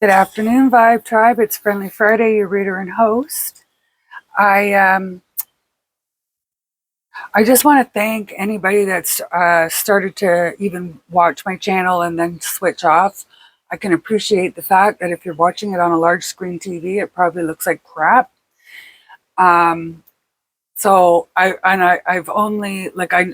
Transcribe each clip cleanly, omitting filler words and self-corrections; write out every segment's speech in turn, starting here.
Good afternoon, Vibe Tribe. It's Friendly Friday, your reader and host. I I just want to thank anybody that's started to even watch my channel and then switch off. I can appreciate the fact that if you're watching it on a large screen TV, it probably looks like crap. Um, I've only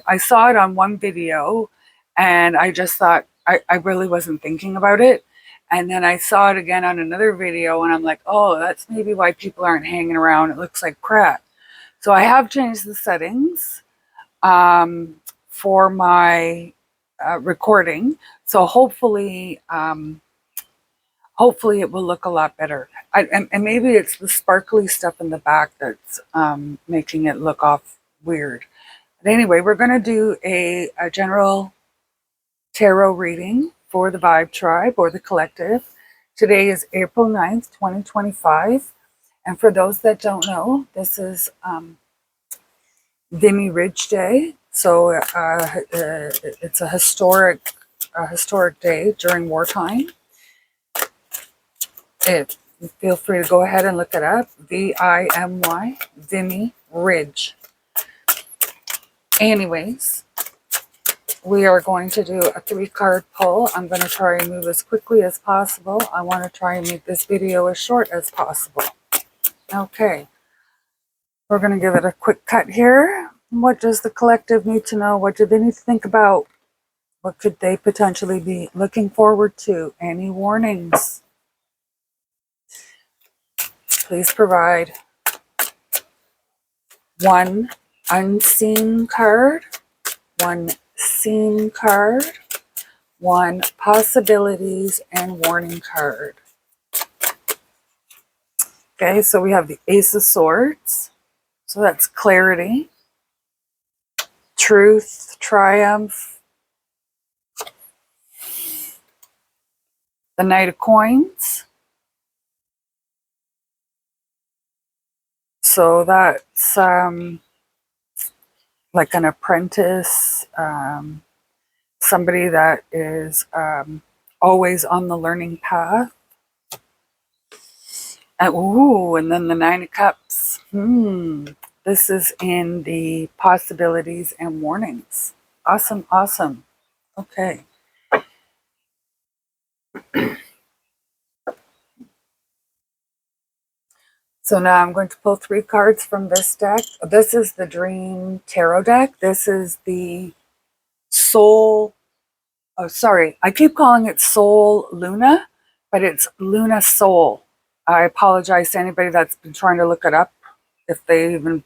I saw it on one video, and I just thought I really wasn't thinking about it. And then I saw it again on another video, and I'm like, oh, that's maybe why people aren't hanging around. It looks like crap. So I have changed the settings for my recording. So hopefully it will look a lot better. And maybe it's the sparkly stuff in the back that's making it look off weird. But anyway, we're going to do a general tarot reading for the Vibe Tribe or the Collective. Today is April 9th, 2025. And for those that don't know, this is Vimy Ridge Day. So it's a historic day during wartime. Feel free to go ahead and look it up. Vimy, Vimy Ridge. Anyways, we are going to do a 3-card pull. I'm going to try and move as quickly as possible. I want to try and make this video as short as possible. Okay. We're going to give it a quick cut here. What does the collective need to know? What do they need to think about? What could they potentially be looking forward to? Any warnings? Please provide one unseen card, one seen card, one possibilities and warning card. Okay, so we have the Ace of Swords. So that's clarity, truth, triumph. The Knight of Coins. So that's like an apprentice, somebody that is always on the learning path. And then the Nine of Cups. This is in the possibilities and warnings. Awesome, awesome. Okay. So now I'm going to pull 3 cards from this deck. This is the Dream Tarot deck. This is the Soul. Oh, sorry. I keep calling it Soul Luna, but it's Luna Soul. I apologize to anybody that's been trying to look it up, if they even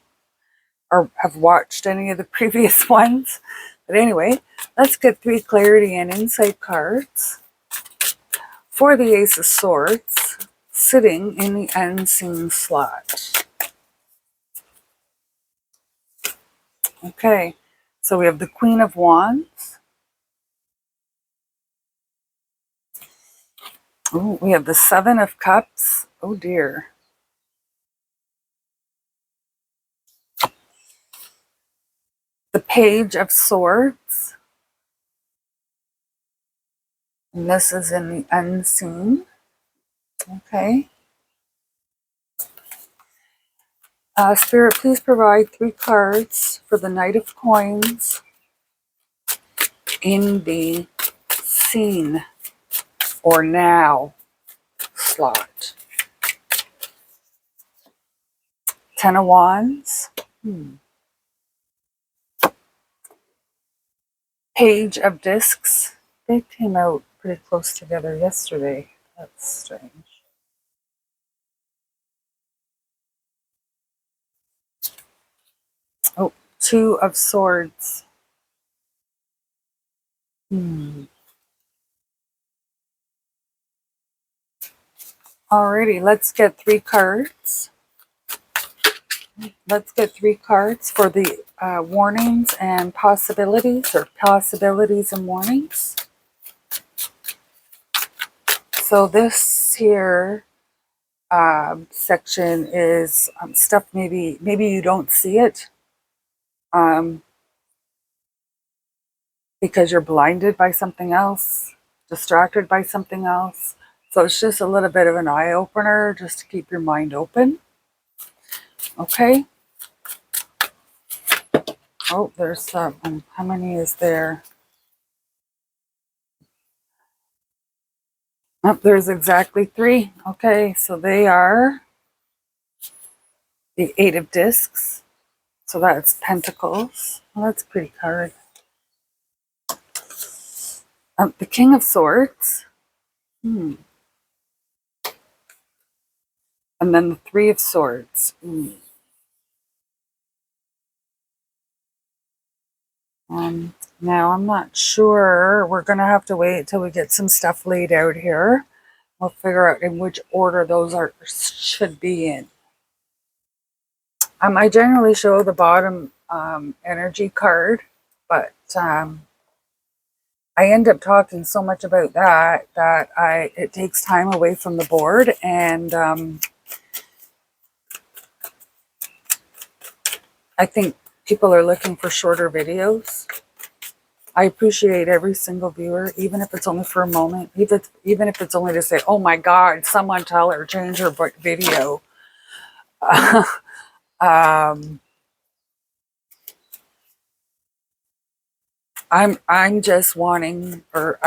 or have watched any of the previous ones. But anyway, let's get 3 clarity and insight cards for the Ace of Swords sitting in the unseen slot. Okay, so we have the Queen of Wands. Ooh, we have the Seven of Cups. Oh dear. The Page of Swords. And this is in the unseen. Okay. Spirit, please provide 3 cards for the Knight of Coins in the seen or now slot. 10 of Wands. Page of Discs. They came out pretty close together yesterday. That's strange. Oh, 2 of Swords. Alrighty, let's get 3 cards. Let's get 3 cards for the warnings and possibilities, or possibilities and warnings. So this here section is stuff maybe you don't see it because you're blinded by something else, distracted by something else. So it's just a little bit of an eye opener just to keep your mind open. Okay. Oh, there's some. How many is there? Oh, there's exactly 3. Okay, so they are the 8 of discs. So that's pentacles. Well, that's a pretty card. The King of Swords. And then the 3 of Swords. Now I'm not sure. We're going to have to wait until we get some stuff laid out here. We'll figure out in which order those should be in. I generally show the bottom energy card, but I end up talking so much about that it takes time away from the board, and I think people are looking for shorter videos. I appreciate every single viewer, even if it's only for a moment, even if it's only to say, "Oh my God, someone tell her change her video." I'm just wanting, or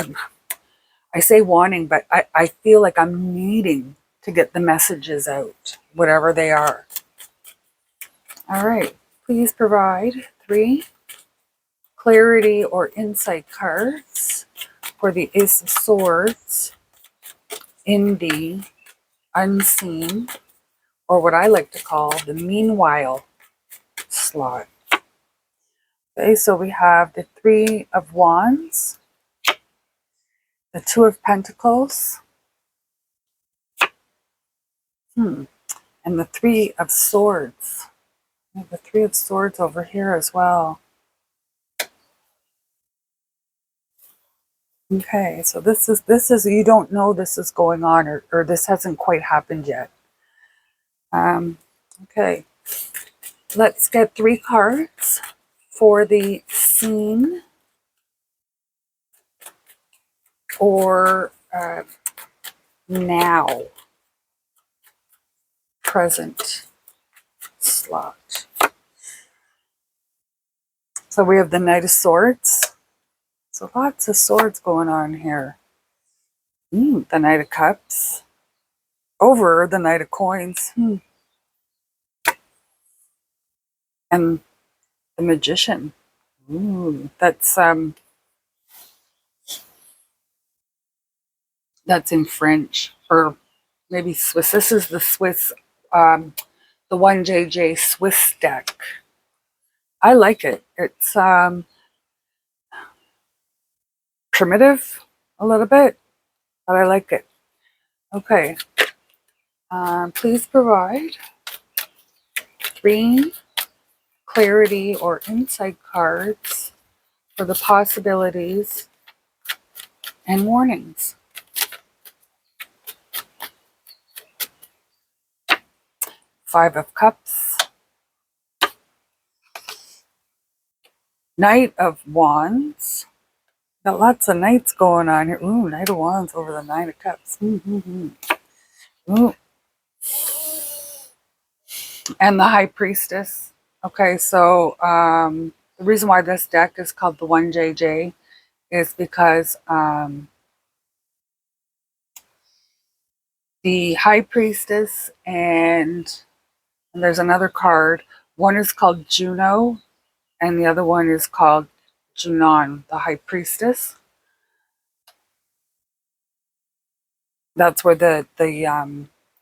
I say wanting, but I feel like I'm needing to get the messages out, whatever they are. All right, please provide 3 clarity or insight cards for the Ace of Swords in the unseen, or what I like to call the meanwhile slot. Okay, so we have the 3 of Wands, the 2 of Pentacles, and the 3 of Swords. We have the 3 of Swords over here as well. Okay, so this is you don't know this is going on, or this hasn't quite happened yet. Okay, let's get 3 cards for the seen or now present slot. So we have the Knight of Swords. So lots of swords going on here. The Knight of Cups over the Knight of Coins. And the Magician. That's in French, or maybe Swiss. This is the Swiss, the 1JJ Swiss deck. I like it. It's primitive a little bit, but I like it. Okay. Please provide 3 clarity or insight cards for the possibilities and warnings. 5 of Cups, Knight of Wands. Got lots of knights going on here. Ooh, Knight of Wands over the 9 of Cups. Ooh. And the High Priestess. Okay, so the reason why this deck is called the 1JJ is because the High Priestess and there's another card. One is called Juno, and the other one is called Junon, the High Priestess. That's where the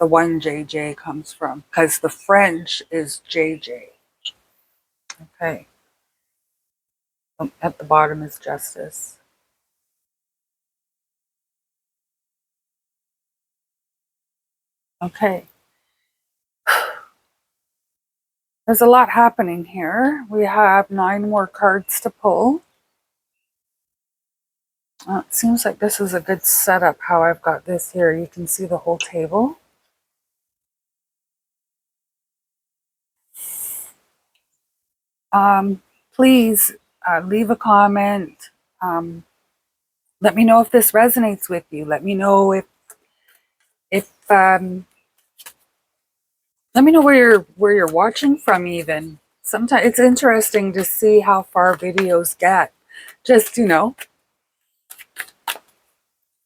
1JJ comes from, because the French is JJ. Okay. At the bottom is Justice. Okay. There's a lot happening here. We have 9 more cards to pull. It seems like this is a good setup, how I've got this here. You can see the whole table. Please leave a comment. Let me know if this resonates with you. Let me know if let me know where you're watching from. Even sometimes it's interesting to see how far videos get. Just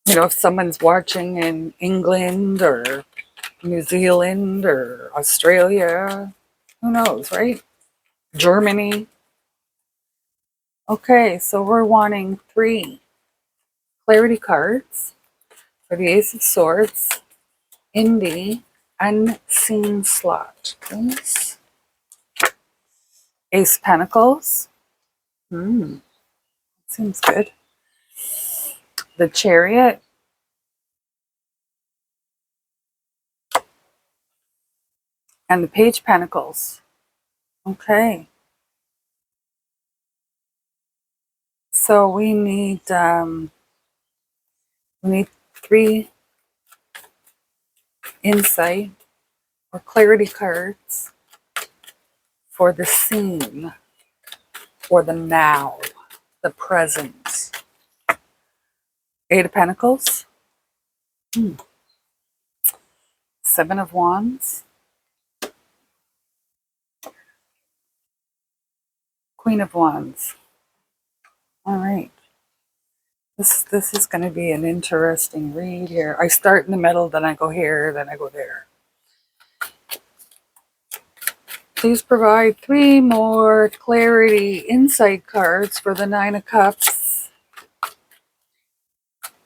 if someone's watching in England or New Zealand or Australia, who knows, right? Germany. Okay, so we're wanting 3 clarity cards for the Ace of Swords in the unseen slot, please. Ace Pentacles. Seems good. The Chariot. And the Page Pentacles. Okay. So we need 3 insight or clarity cards for the scene, for the now, the present. 8 of Pentacles. 7 of Wands. Queen of Wands. All right. This is going to be an interesting read here. I start in the middle, then I go here, then I go there. Please provide 3 more clarity insight cards for the 9 of Cups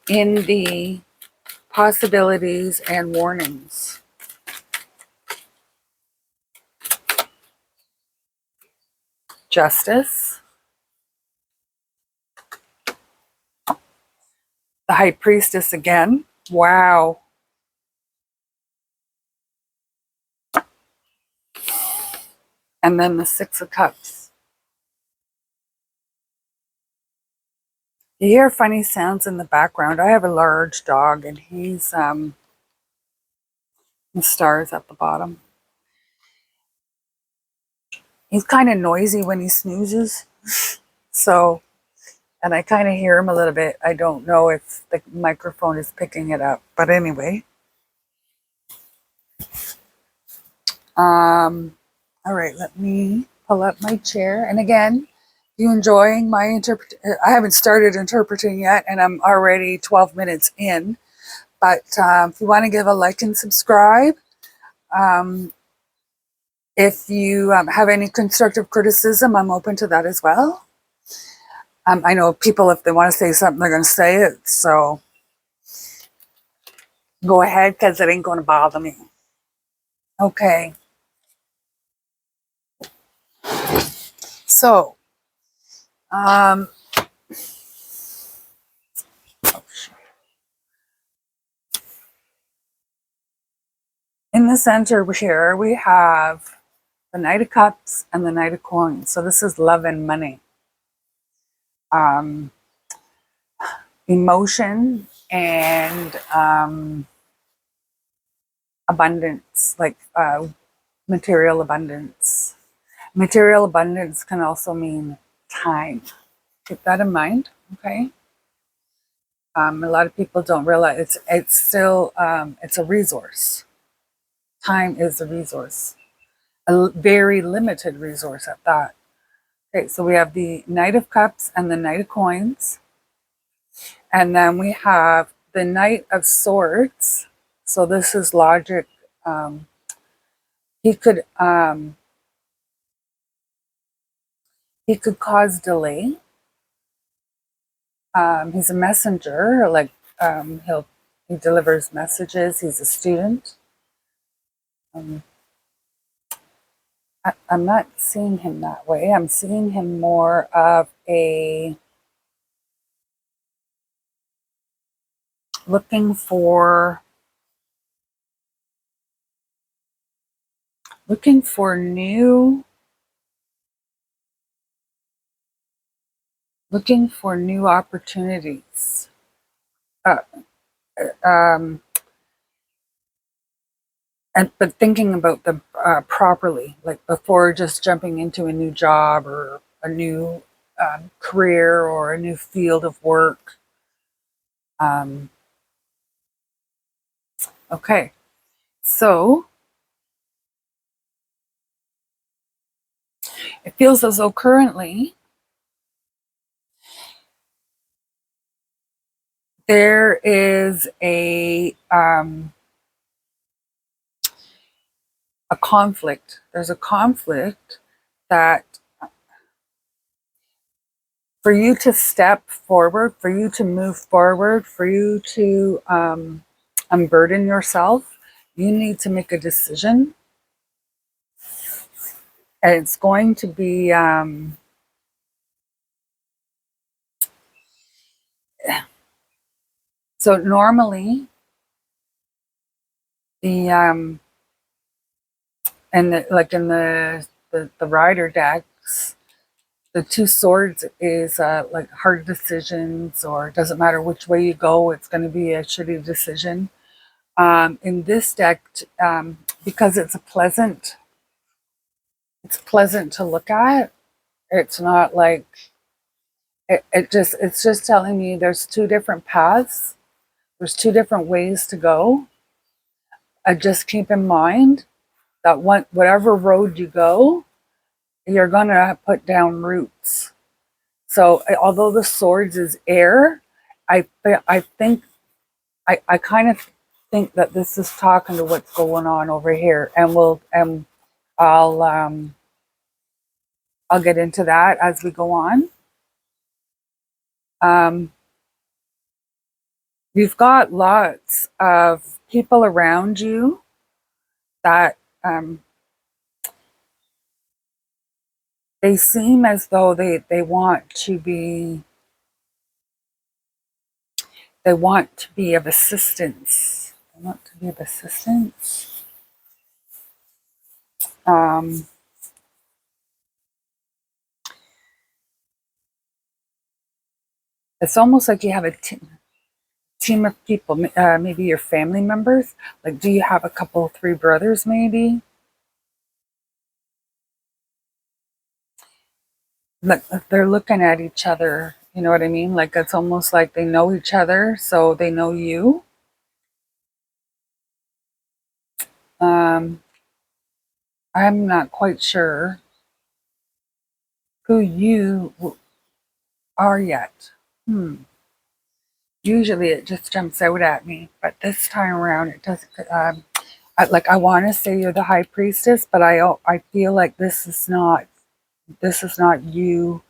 in the possibilities and warnings. Justice. The High Priestess again. Wow. And then the 6 of Cups. You hear funny sounds in the background. I have a large dog and he's the stars at the bottom. He's kind of noisy when he snoozes. So, and I kind of hear him a little bit. I don't know if the microphone is picking it up. But anyway. All right, let me pull up my chair. And again, if you enjoying my I haven't started interpreting yet, and I'm already 12 minutes in. But if you want to give a like and subscribe, if you have any constructive criticism, I'm open to that as well. I know people, if they want to say something, they're going to say it. So go ahead, because it ain't going to bother me. Okay. So, in the center here, we have the Knight of Cups and the Knight of Coins. So this is love and money. Emotion and abundance, like material abundance. Material abundance can also mean time. Keep that in mind, okay? A lot of people don't realize it's still it's a resource. Time is a resource, a very limited resource at that. Okay, so we have the Knight of Cups and the Knight of Coins. And then we have the Knight of Swords. So this is logic. He could cause delay. He's a messenger, like he delivers messages. He's a student. I'm not seeing him that way. I'm seeing him more of a looking for new opportunities. Um, but thinking about them properly, like before just jumping into a new job or a new career or a new field of work. Okay, So it feels as though currently there is a conflict. There's a conflict that for you to step forward, for you to move forward, for you to unburden yourself, you need to make a decision. And it's going to be so normally the and like in the rider decks, the two swords is like hard decisions, or it doesn't matter which way you go, it's going to be a shitty decision. In this deck, because it's pleasant to look at. It's not like it's just telling me there's two different paths. There's two different ways to go. I just keep in mind that whatever road you go, you're gonna put down roots. So although the swords is air, I think I kind of think that this is talking to what's going on over here, and I'll I'll get into that as we go on. Um, you've got lots of people around you that they seem as though they want to be of assistance. They want to be of assistance. Um, it's almost like you have a team of people, maybe your family members. Like, do you have a couple, three brothers, maybe? Like, they're looking at each other. You know what I mean? Like, it's almost like they know each other, so they know you. Um, I'm not quite sure who you are yet. Usually it just jumps out at me, but this time around it doesn't. I want to say you're the high priestess, but I feel like this is not you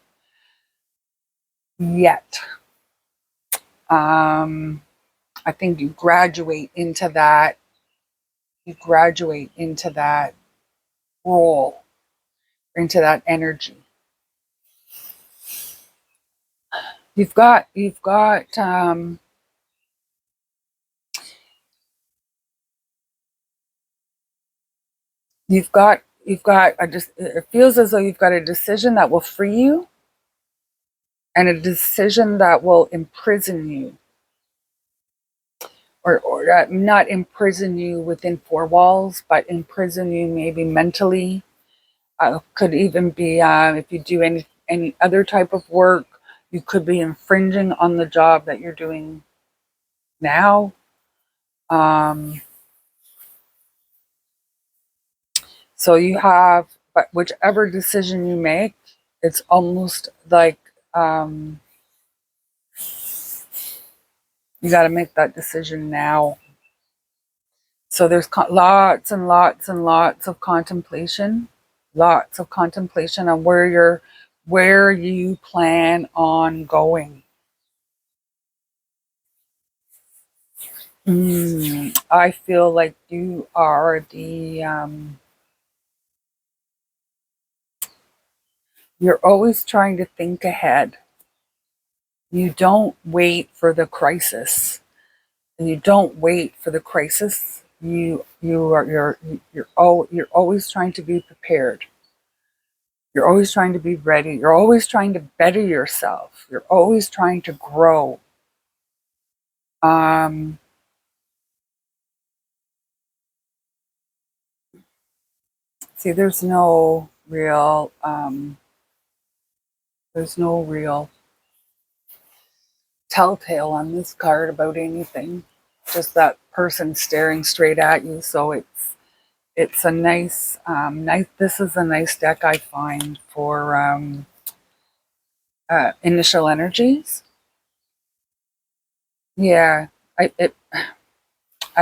yet. Um, I think you graduate into that. You graduate into that role, into that energy. You've got you've got a just it feels as though you've got a decision that will free you and a decision that will imprison you, or not imprison you within four walls, but imprison you maybe mentally. Could even be if you do any other type of work, you could be infringing on the job that you're doing now. Um, so you have, but whichever decision you make, it's almost like you got to make that decision now. So there's lots and lots and lots of contemplation on where you plan on going. I feel like you are you're always trying to think ahead. You don't wait for the crisis. You don't wait for the crisis. You're always trying to be prepared. You're always trying to be ready. You're always trying to better yourself. You're always trying to grow. Um, See, there's no real telltale on this card about anything. Just that person staring straight at you. So it's a nice. This is a nice deck I find for initial energies. Yeah, I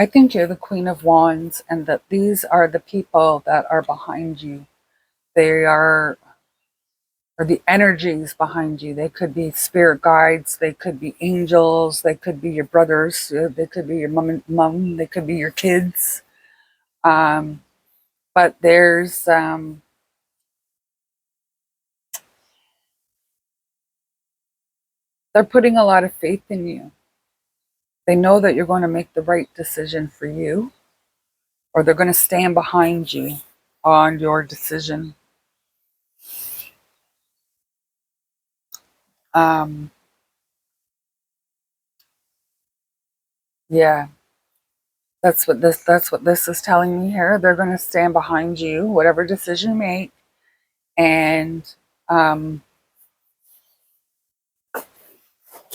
think you're the Queen of Wands, and that these are the people that are behind you. They are, or the energies behind you. They could be spirit guides, they could be angels, they could be your brothers, they could be your mom, they could be your kids. Um, but they're putting a lot of faith in you. They know that you're going to make the right decision for you, or they're going to stand behind you on your decision. Um, yeah, that's what this is telling me here. They're going to stand behind you, whatever decision you make, and um,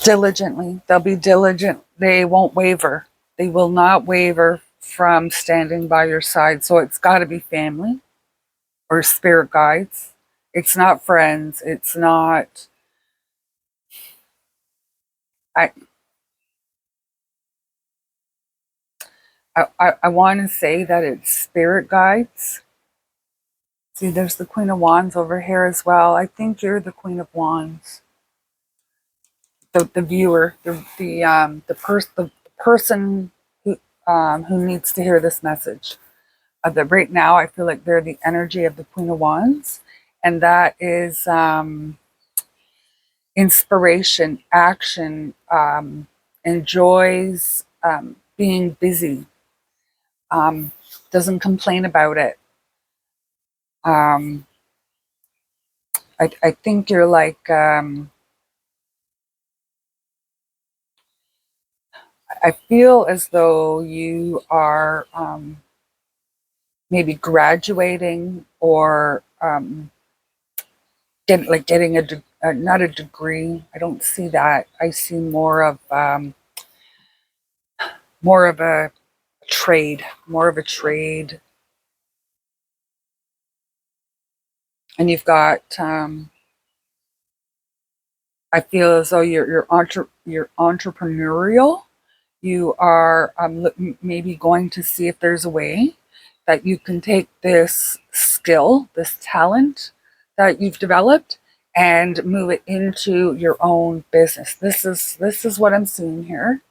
diligently. They'll be diligent. They won't waver. They will not waver from standing by your side. So it's got to be family or spirit guides. It's not friends. It's not. I I want to say that it's spirit guides. See, there's the Queen of Wands over here as well. I think you're the Queen of Wands. The viewer, the person who needs to hear this message. That right now, I feel like they're the energy of the Queen of Wands, and that is inspiration, action, enjoys being busy, doesn't complain about it. Um, I think you're like, I feel as though you are maybe graduating or getting not a degree. I don't see that. I see more of a trade, more of a trade. And you've got, I feel as though you're entrepreneurial. You are maybe going to see if there's a way that you can take this skill, this talent that you've developed, and move it into your own business. This is what I'm seeing here.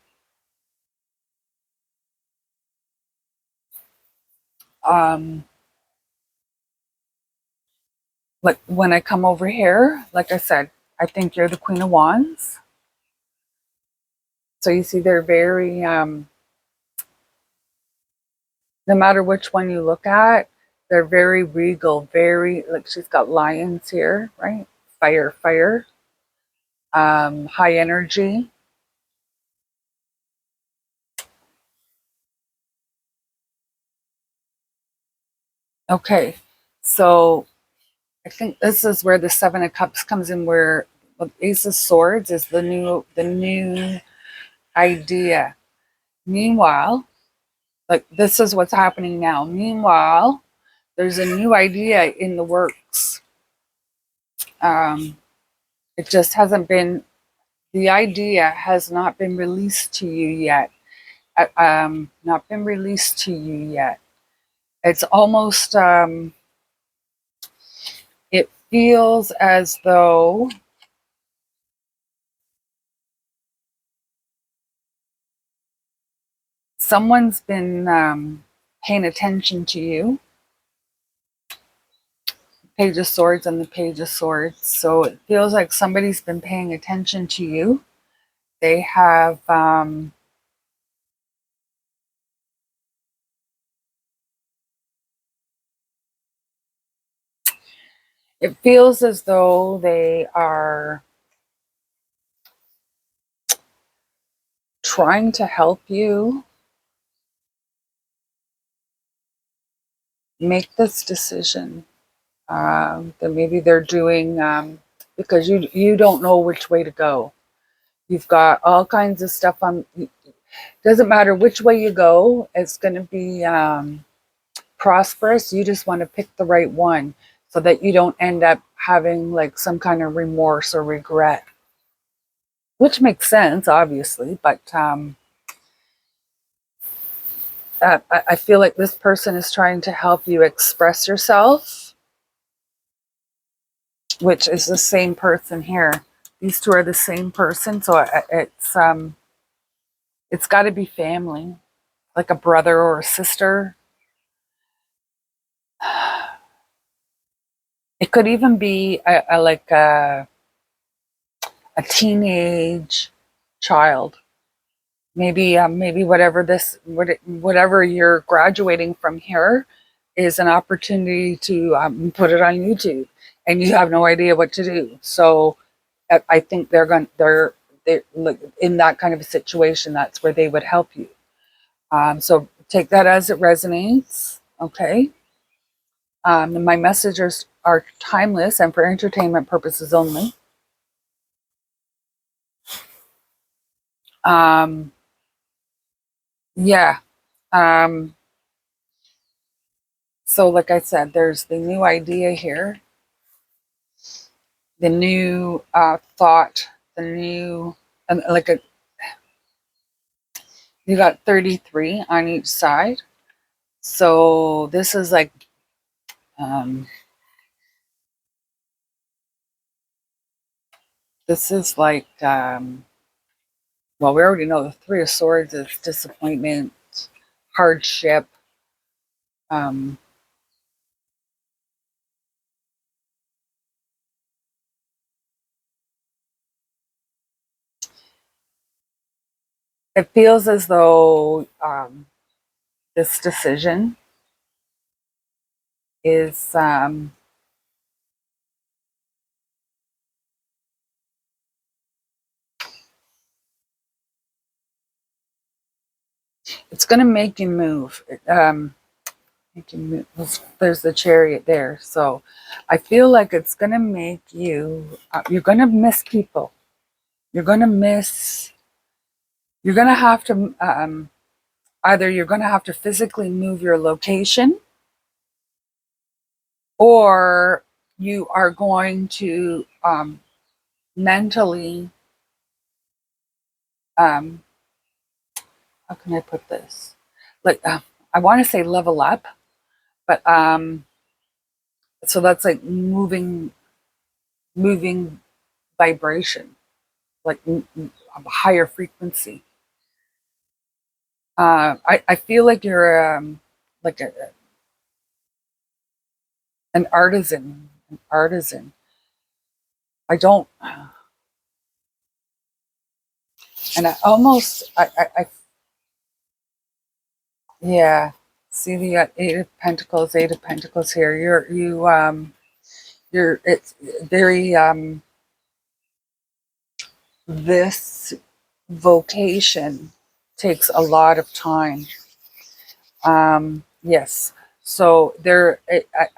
Um, like when I come over here, like I said, I think you're the Queen of Wands. So you see, they're very no matter which one you look at, they're very regal, very like she's got lions here, right? Fire, high energy. Okay, so I think this is where the Seven of Cups comes in, where the Ace of Swords is the new idea. Meanwhile, like this is what's happening now. Meanwhile, there's a new idea in the works. Um, it just hasn't been. The idea has not been released to you yet. Not been released to you yet. It's almost. It feels as though someone's been paying attention to you. Page of Swords and the Page of Swords. So it feels like somebody's been paying attention to you. They have it feels as though they are trying to help you make this decision. That maybe they're doing because you don't know which way to go. You've got all kinds of stuff on. Doesn't matter which way you go, it's going to be prosperous. You just want to pick the right one so that you don't end up having like some kind of remorse or regret, which makes sense, obviously. But I feel like this person is trying to help you express yourself, which is the same person here. These two are the same person, so it's got to be family, like a brother or a sister. It could even be a teenage child. Maybe whatever you're graduating from here is an opportunity to put it on YouTube, and you have no idea what to do. So I think they're like in that kind of a situation. That's where they would help you. So take that as it resonates. Okay. My messages are timeless and for entertainment purposes only. Um, yeah. Um, so, like I said, there's the new idea here, the new thought, the new, and you got 33 on each side. So, um, this is like, well, we already know the Three of Swords is disappointment, hardship. Um, it feels as though this decision is it's going to make you move. Make you move. There's the chariot there, so I feel like it's going to make you. You're going to miss people. You're going to miss. You're going to have to either you're going to have to physically move your location, or you are going to mentally. Um, how can I put this? Like I want to say level up, but so that's like moving vibration, like a higher frequency. I feel like you're like an artisan, an artisan. I don't, and I almost, yeah. See the Eight of Pentacles here. It's very, this vocation takes a lot of time. Yes. So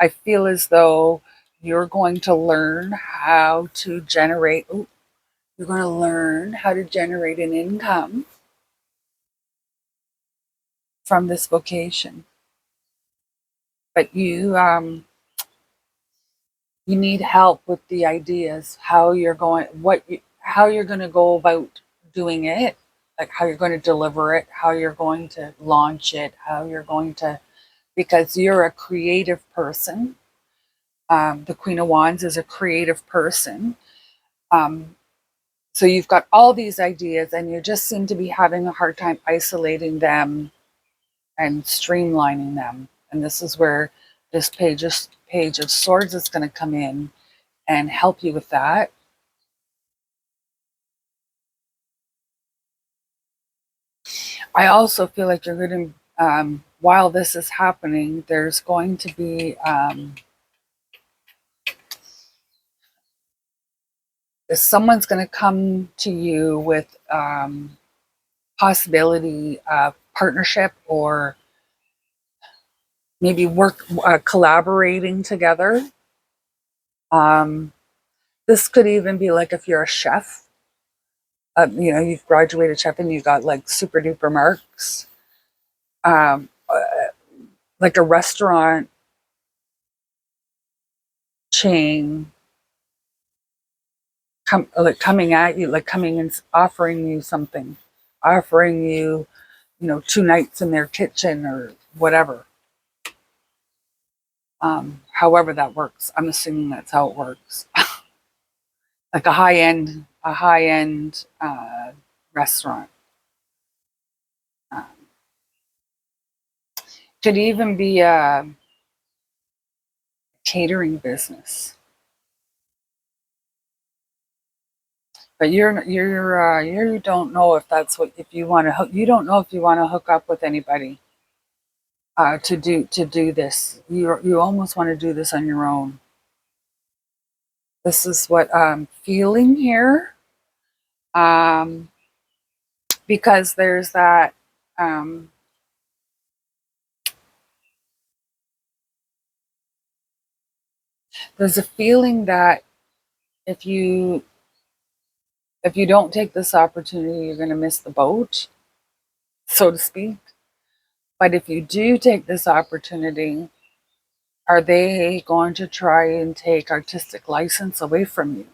I feel as though you're going to learn how to generate. Ooh, you're going to learn how to generate an income from this vocation, but you need help with the ideas, how you're going to go about doing it, like how you're going to deliver it, how you're going to launch it, how you're going to, because you're a creative person. The Queen of Wands is a creative person. Um, so you've got all these ideas, and you just seem to be having a hard time isolating them and streamlining them. And this is where this page of swords is going to come in and help you with that. I also feel like you're going to, while this is happening, there's going to be someone's going to come to you with possibility of partnership, or maybe work collaborating together. Um, this could even be like if you're a chef, you've graduated chef and you got like super duper marks. Um, uh, like a restaurant chain coming at you, like coming and offering you something, offering you, 2 nights in their kitchen or whatever. However that works. I'm assuming that's how it works. Like a high end restaurant. Um, could even be a catering business. But you don't know if that's what if you want to you don't know if you want to hook up with anybody to do this. You almost want to do this on your own. This is what I'm feeling here, um, because there's that. Um, there's a feeling that if you if you don't take this opportunity, you're going to miss the boat, so to speak. But if you do take this opportunity, are they going to try and take artistic license away from you?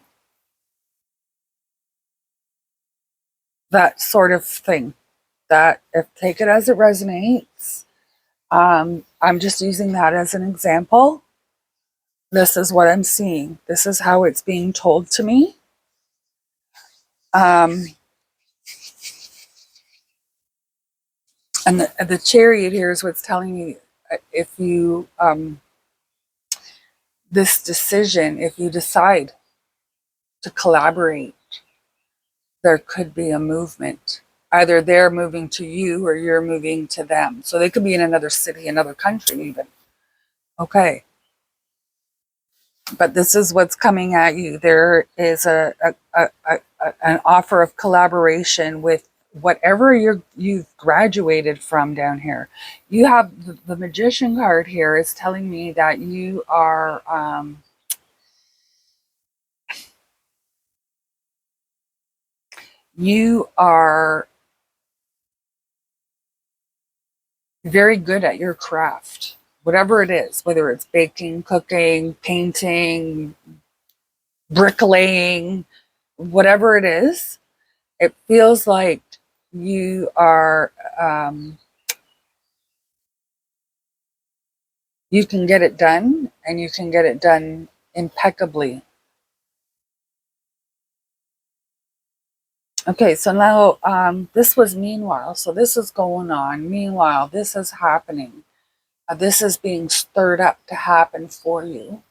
That sort of thing. That if take it as it resonates. I'm just using that as an example. This is what I'm seeing. This is how it's being told to me. Um, and the chariot here is what's telling me if you this decision, if you decide to collaborate, there could be a movement. Either they're moving to you or you're moving to them. So they could be in another city, another country, even. Okay. But this is what's coming at you. There is an offer of collaboration with whatever you've graduated from down here. You have the magician card here is telling me that you are very good at your craft, whatever it is, whether it's baking, cooking, painting, bricklaying, whatever it is. It feels like you are you can get it done, and you can get it done impeccably. Okay, so now this was meanwhile. So this is going on. Meanwhile, this is happening. This is being stirred up to happen for you.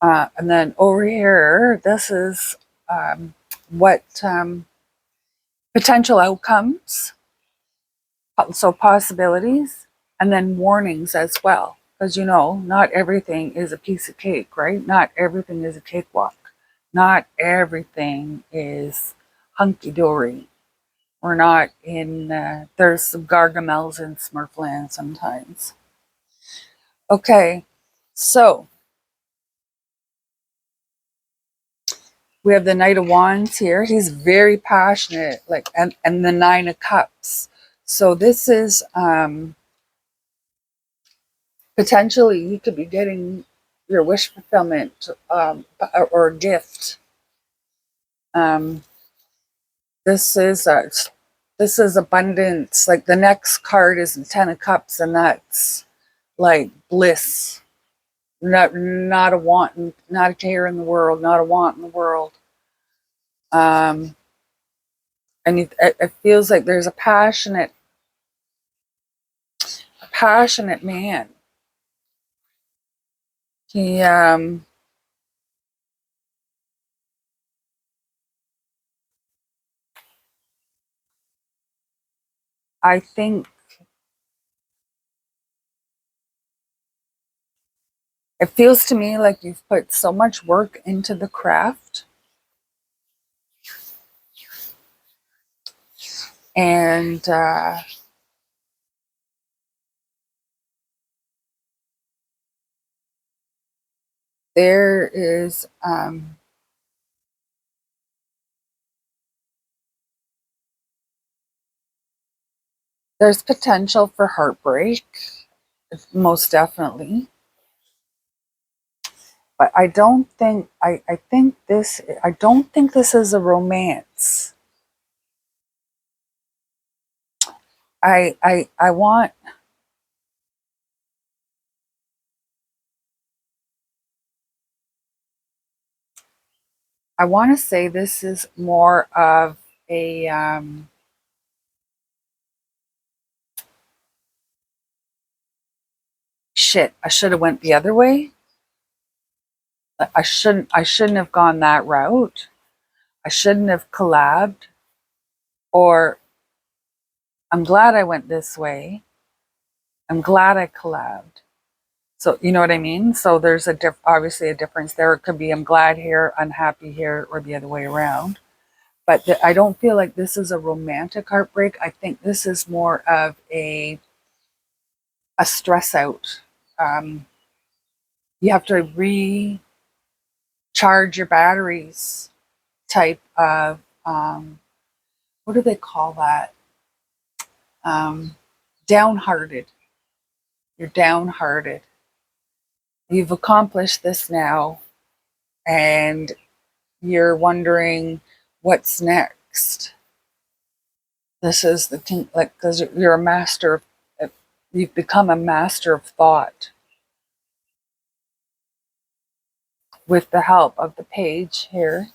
And then over here, this is what potential outcomes, so possibilities, and then warnings as well. Because not everything is a piece of cake, right? Not everything is a cakewalk. Not everything is hunky dory. We're not in, there's some gargamels in Smurfland sometimes. Okay, so we have the Knight of Wands here. He's very passionate, like, and the Nine of Cups. So this is potentially you could be getting your wish fulfillment, or a gift. Um, this is abundance. Like the next card is the Ten of Cups, and that's like bliss. Not a want, not a care in the world, not a want in the world. Um, and it feels like there's a passionate man. He I think it feels to me like you've put so much work into the craft, and there is There's potential for heartbreak, most definitely. But I don't think I don't think this is a romance. I want to say this is more of a shit. I should have went the other way. I shouldn't have gone that route. I shouldn't have collabed, or I'm glad I went this way. I'm glad I collabed. So you know what I mean? So there's obviously a difference there. It could be I'm glad here, unhappy here, or the other way around. But I don't feel like this is a romantic heartbreak. I think this is more of a stress out. Um, you have to recharge your batteries type of what do they call that? Um, downhearted. You're downhearted. You've accomplished this now, and you're wondering what's next. This is the thing, like, because you're a master of, you've become a master of thought with the help of the page here.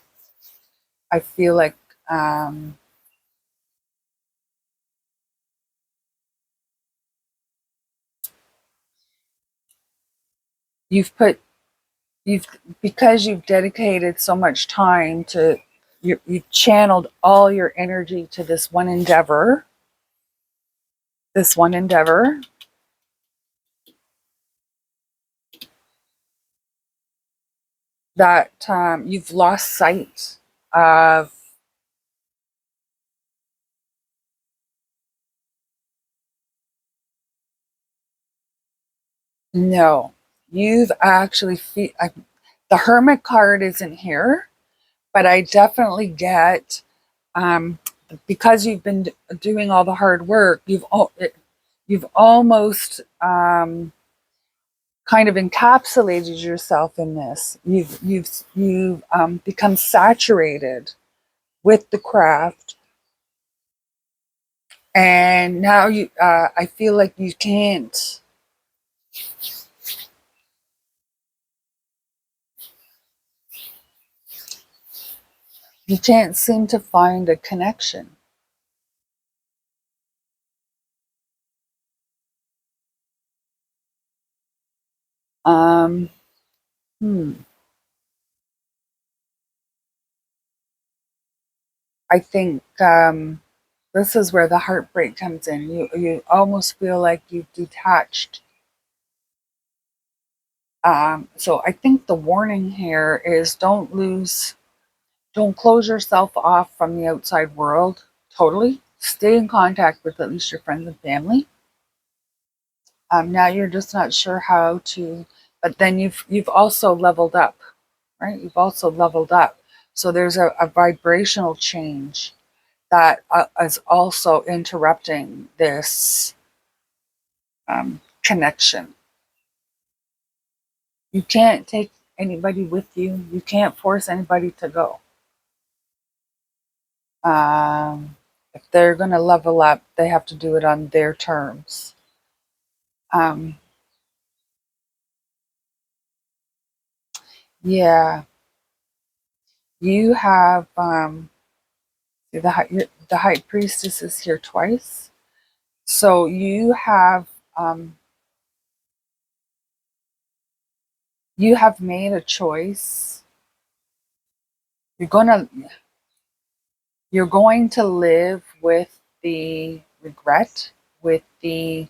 I feel like um, you've put you've because you've dedicated so much time to you've channeled all your energy to this one endeavor that you've lost sight of. No, you've actually the hermit card isn't here, but I definitely get um, because you've been doing all the hard work. You've almost kind of encapsulated yourself in this. You've become saturated with the craft, and now I feel like you can't seem to find a connection. Um, hmm. I think this is where the heartbreak comes in. You almost feel like you've detached. So I think the warning here is don't close yourself off from the outside world totally. Stay in contact with at least your friends and family. Now you're just not sure how to, but then you've also leveled up, right? You've also leveled up. So there's a vibrational change that is also interrupting this connection. You can't take anybody with you. You can't force anybody to go. If they're going to level up, they have to do it on their terms. Um, yeah, you have the high priestess is here twice, so you have made a choice. You're gonna you're going to live with the regret, with the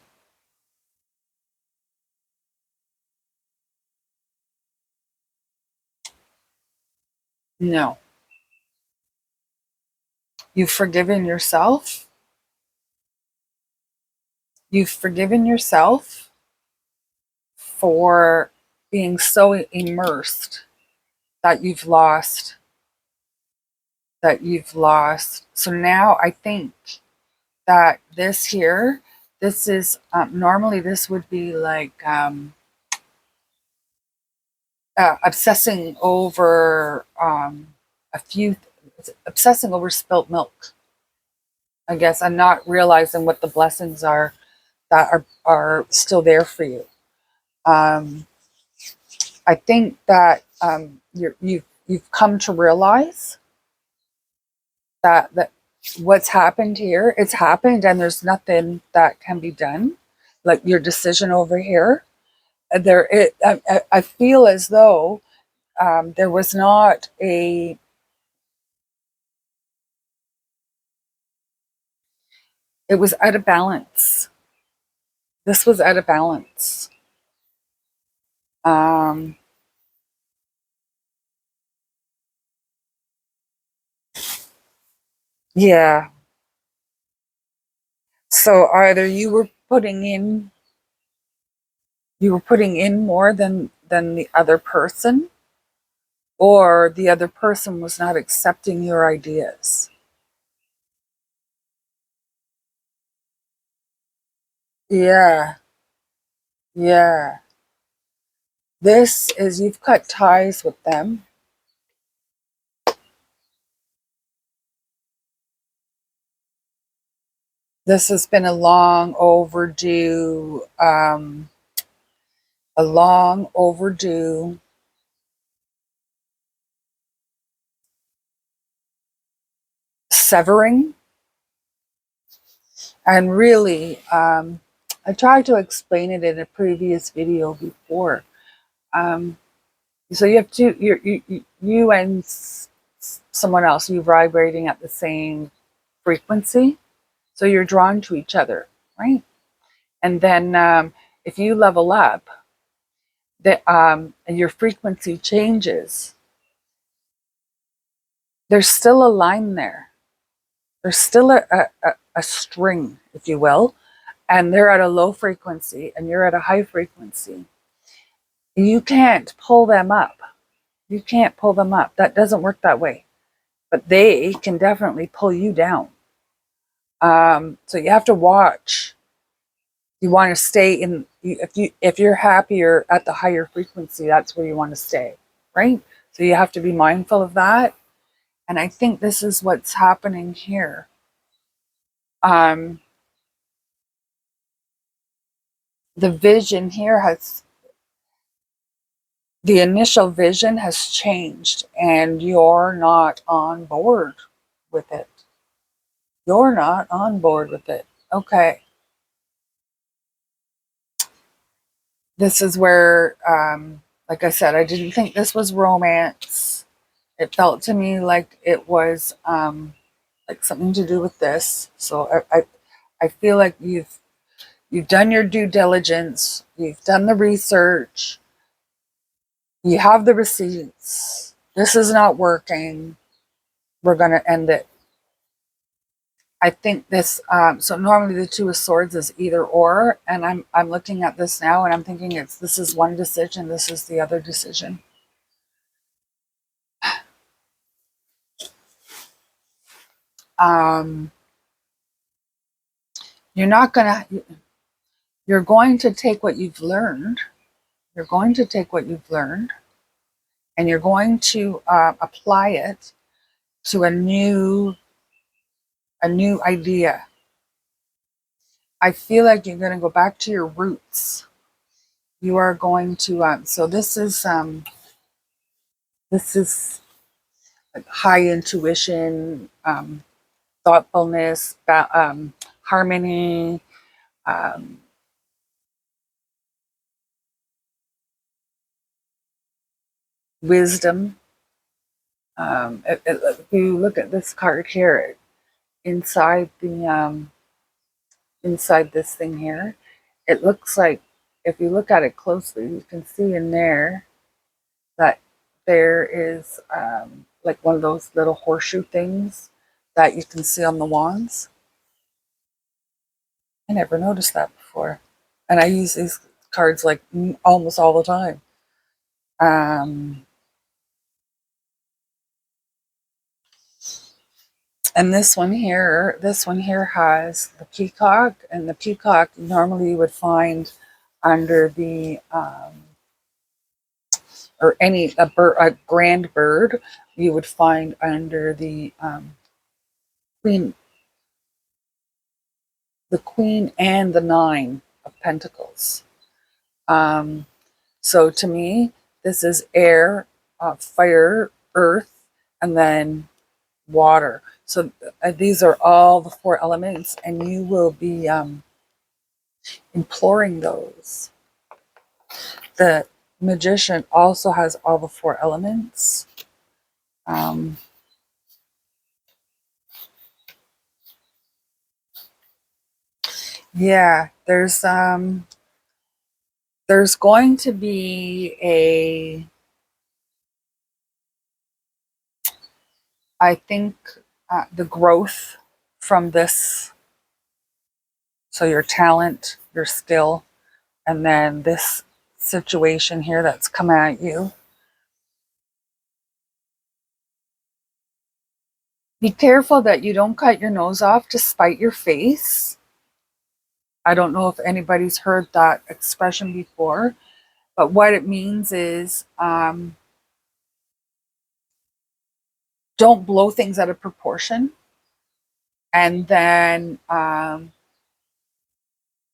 no. You've forgiven yourself. You've forgiven yourself for being so immersed that you've lost. So now I think that this here, This is normally this would be like obsessing over a few, obsessing over spilt milk. I guess I'm not realizing what the blessings are that are still there for you. Um, I think that you've come to realize that what's happened here, it's happened, and there's nothing that can be done. Like your decision over here, I feel as though there was not a. It was out of balance. This was out of balance. Um, yeah. So either you were putting in more than the other person, or the other person was not accepting your ideas. Yeah. Yeah. This is, you've cut ties with them. This has been a long overdue severing. And really, I tried to explain it in a previous video before. Um, so you have two, you and someone else, you vibrating at the same frequency. So you're drawn to each other, right? And then if you level up, and your frequency changes, there's still a line there. There's still a string, if you will, and they're at a low frequency and you're at a high frequency. You can't pull them up. You can't pull them up. That doesn't work that way. But they can definitely pull you down. So you have to watch. You want to stay in. If you're happier at the higher frequency, that's where you want to stay, right? So you have to be mindful of that. And I think this is what's happening here. Um, the vision here has the initial vision has changed, and you're not on board with it. You're not on board with it. Okay. This is where, like I said, I didn't think this was romance. It felt to me like it was like something to do with this. So I feel like you've done your due diligence. You've done the research. You have the receipts. This is not working. We're going to end it. I think this. So normally the Two of Swords is either or, and I'm looking at this now, and I'm thinking this is one decision, this is the other decision. Um, you're not gonna. You're going to take what you've learned. You're going to take what you've learned, and you're going to apply it to a new idea. I feel like you're going to go back to your roots. You are going to. So this is like high intuition, thoughtfulness, harmony, um, wisdom. If you look at this card here, inside inside this thing here, it looks like, if you look at it closely, you can see in there that there is like one of those little horseshoe things that you can see on the wands. I never noticed that before. And I use these cards like almost all the time. Um, And this one here has the peacock, and the peacock normally you would find under the or any a grand bird you would find under queen, the queen and the nine of pentacles. Um, so to me, this is air, fire, earth, and then water. So these are all the four elements, and you will be imploring those. The magician also has all the four elements. Um, yeah, there's going to be I think the growth from this. So your talent, your skill, and then this situation here that's come at you. Be careful that you don't cut your nose off to spite your face. I don't know if anybody's heard that expression before, but what it means is don't blow things out of proportion, and then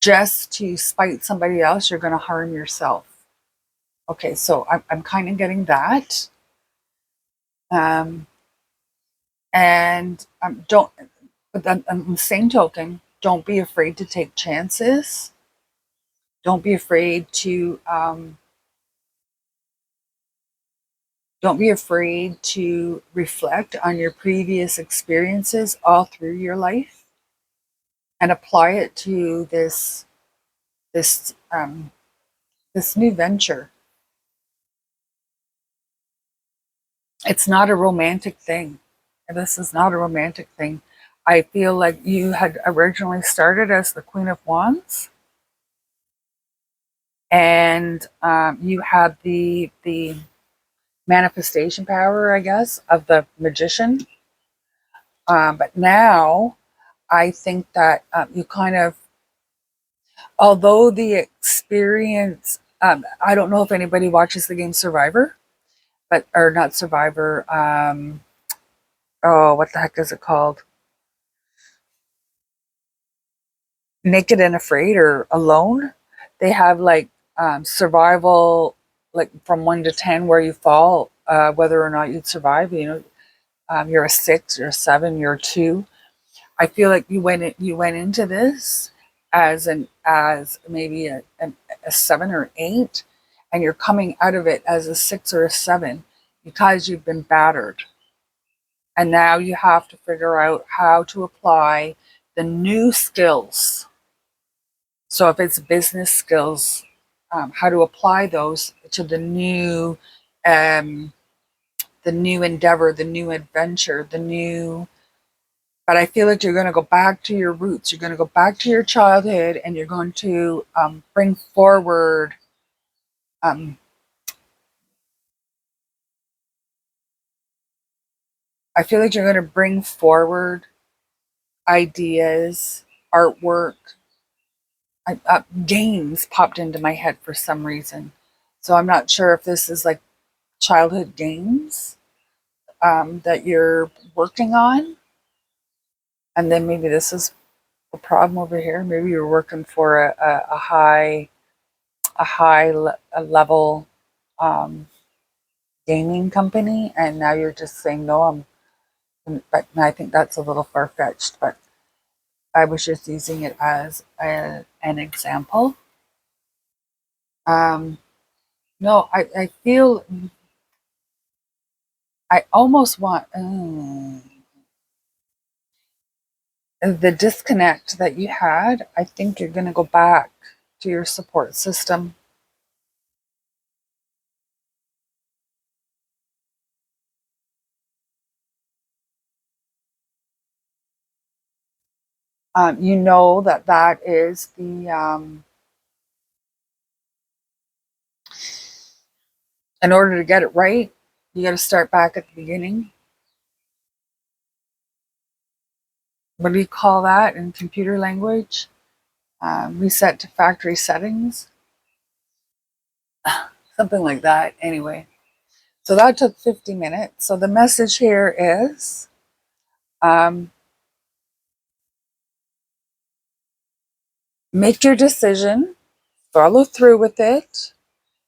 just to spite somebody else, you're going to harm yourself. Okay, so I'm kind of getting that. Um, and don't, but on the same token, don't be afraid to take chances. Don't be afraid to don't be afraid to reflect on your previous experiences all through your life and apply it to this this new venture. It's not a romantic thing. This is not a romantic thing. I feel like you had originally started as the Queen of Wands, and you had the manifestation power, I guess, of the magician. But now I think that you kind of, although the experience, I don't know if anybody watches the game Survivor, but or not Survivor. Oh, what the heck is it called? Naked and Afraid or Alone. They have like survival, like from 1 to 10, where you fall, whether or not you'd survive. You know, you're a 6, you're a 7, you're a 2. I feel like you went into this as maybe a 7 or 8, and you're coming out of it as a 6 or a 7 because you've been battered, and now you have to figure out how to apply the new skills. So if it's business skills, how to apply those to um, the new endeavor, the new adventure, the new. But I feel like you're going to go back to your roots. You're going to go back to your childhood, and you're going to bring forward. Um, I feel like you're going to bring forward ideas, artwork, games popped into my head for some reason. So I'm not sure if this is like childhood games that you're working on, and then maybe this is the problem over here. Maybe you're working for a level um, gaming company, and now you're just saying no. But I think that's a little far fetched. But I was just using it as an example. Um, no, I feel I almost want the disconnect that you had. I think you're going to go back to your support system. You know that that is the in order to get it right, you got to start back at the beginning. what do you call that in computer language? Reset to factory settings, something like that. Anyway, so that took 50 minutes. So the message here is um, make your decision, follow through with it.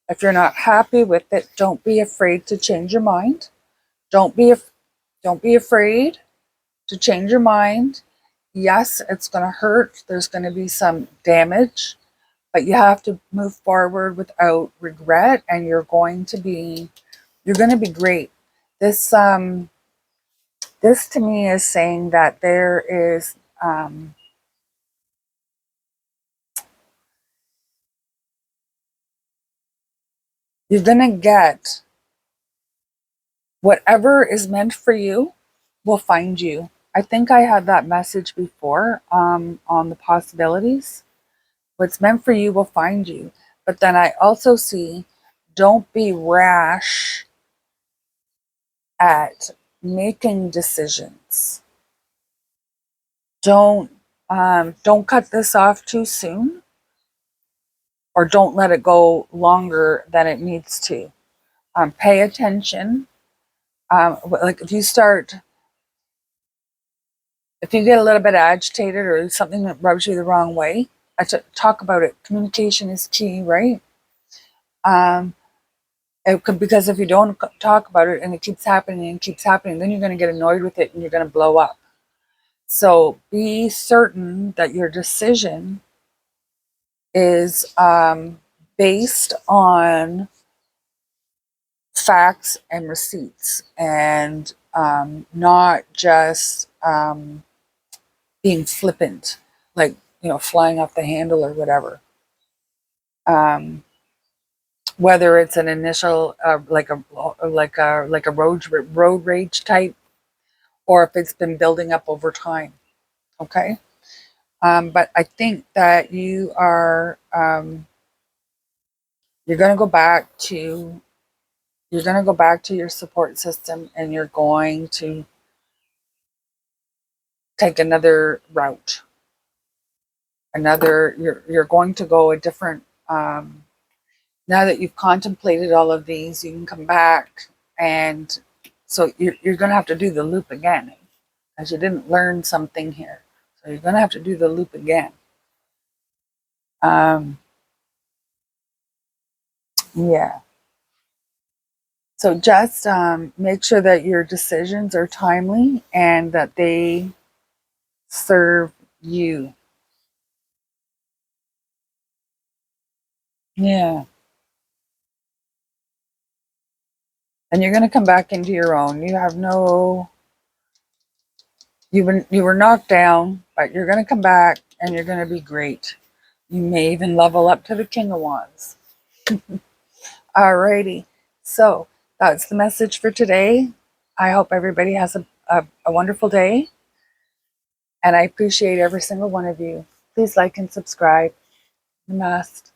If you're not happy with it, don't be afraid to change your mind. Don't be don't be afraid to change your mind. Yes, it's going to hurt. There's going to be some damage, but you have to move forward without regret, and you're going to be great. This this to me is saying that there is you're going to get whatever is meant for you will find you. I think I had that message before on the possibilities. What's meant for you will find you. But then I also see don't be rash at making decisions. Don't don't cut this off too soon, or don't let it go longer than it needs to. Pay attention. Like if you get a little bit agitated or something that rubs you the wrong way, talk about it. Communication is key, right? Um, because if you don't talk about it and it keeps happening and keeps happening, then you're going to get annoyed with it and you're going to blow up. So be certain that your decision is based on facts and receipts, and not just being flippant, like, flying off the handle or whatever. Um, whether it's an initial like a road rage type, or if it's been building up over time. Okay. But I think that you're going to go back to your support system, and you're going to take another route. You're going to go a different now that you've contemplated all of these, you can come back, and so you're going to have to do the loop again, as you didn't learn something here. So you're going to have to do the loop again. Um, yeah. So just make sure that your decisions are timely and that they serve you. Yeah. And you're going to come back into your own. You were knocked down, but you're going to come back and you're going to be great. You may even level up to the King of Wands. Alrighty. So that's the message for today. I hope everybody has a wonderful day. And I appreciate every single one of you. Please like and subscribe. Namaste.